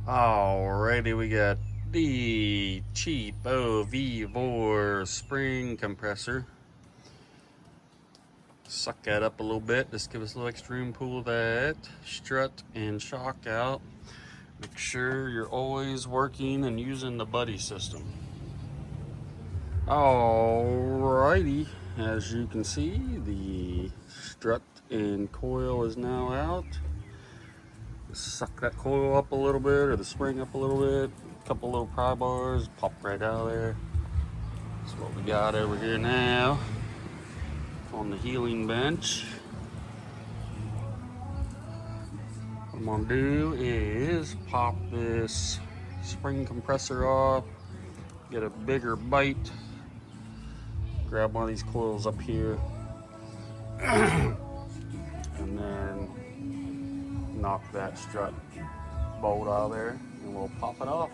Alrighty, we got the cheapo V4 spring compressor. Suck that up a little bit, just give us a little extra room, pull that strut and shock out. Make sure you're always working and using the buddy system. Alrighty, as you can see, the strut and coil is now out. Suck that coil up a little bit, or the spring up a little bit. A couple little pry bars, pop right out of there. That's what we got over here now on the healing bench. What I'm gonna do is pop this spring compressor off, get a bigger bite, grab one of these coils up here, and then knock that strut bolt out of there, and we'll pop it off.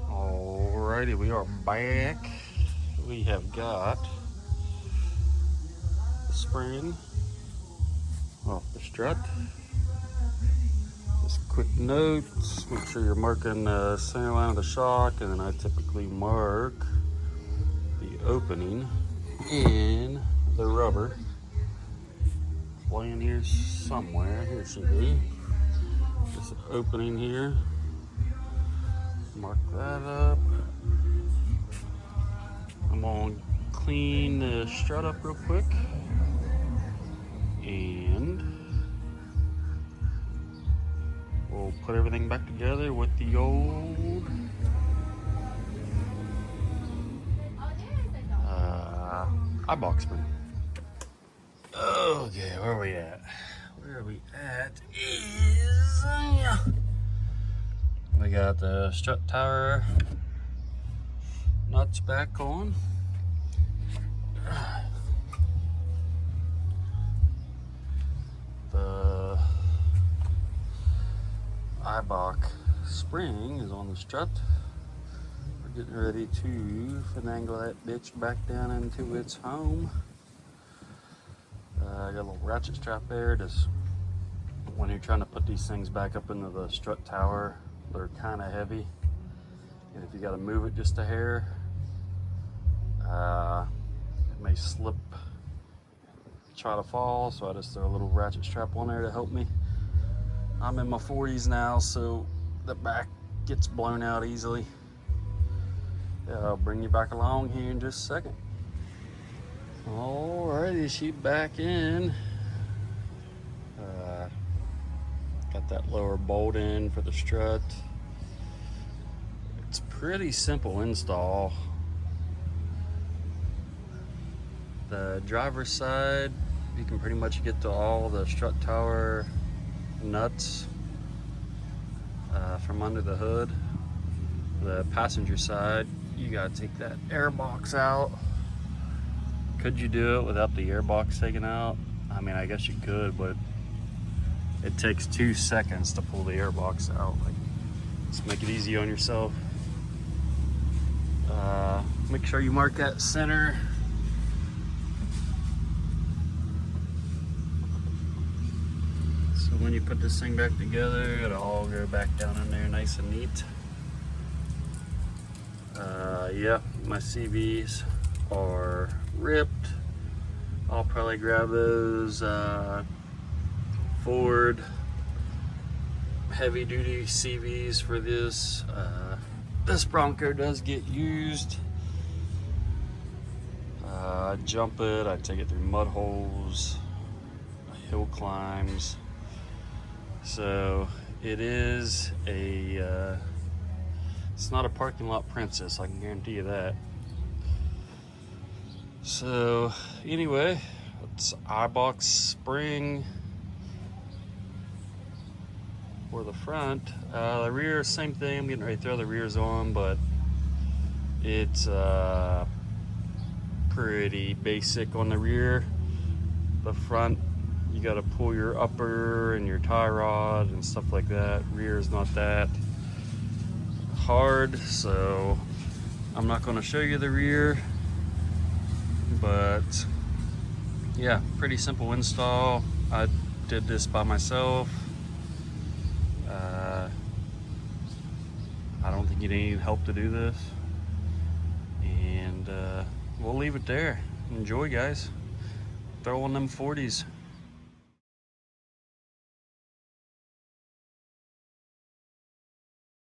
Alrighty, we are back. We have got the spring off the strut. Just quick notes, make sure you're marking the center line of the shock, and then I typically mark the opening in the rubber. Laying here somewhere, here it should be. Just an opening here. Mark that up. I'm gonna clean the strut up real quick, and we'll put everything back together with the old Eibach spring. Okay, where are we at? Where we at is, we got the strut tower nuts back on. The Eibach spring is on the strut. We're getting ready to finagle that bitch back down into its home. I got a little ratchet strap there. Just when you're trying to put these things back up into the strut tower, they're kind of heavy, and if you got to move it just a hair, it may slip, try to fall. So I just throw a little ratchet strap on there to help me. I'm in my 40s now, so the back gets blown out easily. I'll bring you back along here in just a second. Alrighty, she back in. Got that lower bolt in for the strut. It's pretty simple install. The driver's side, you can pretty much get to all the strut tower nuts from under the hood. The passenger side, you gotta take that air box out. Could you do it without the air box taken out? I mean, I guess you could, but it takes 2 seconds to pull the air box out. Like, just make it easy on yourself. Make sure you mark that center. So when you put this thing back together, it'll all go back down in there nice and neat. Yeah, my CVs are ripped. I'll probably grab those Ford heavy duty CVs for this. This Bronco does get used. I jump it, I take it through mud holes, hill climbs. So it is a it's not a parking lot princess, I can guarantee you that. So anyway, it's Eibach spring for the front. The rear, same thing. I'm getting ready to throw the rears on, but it's pretty basic on the rear. The front, you got to pull your upper and your tie rod and stuff like that. Rear is not that hard, so I'm not going to show you the rear. But yeah, pretty simple install. I did this by myself. you need help to do this. And we'll leave it there. Enjoy, guys. Throw on them 40s.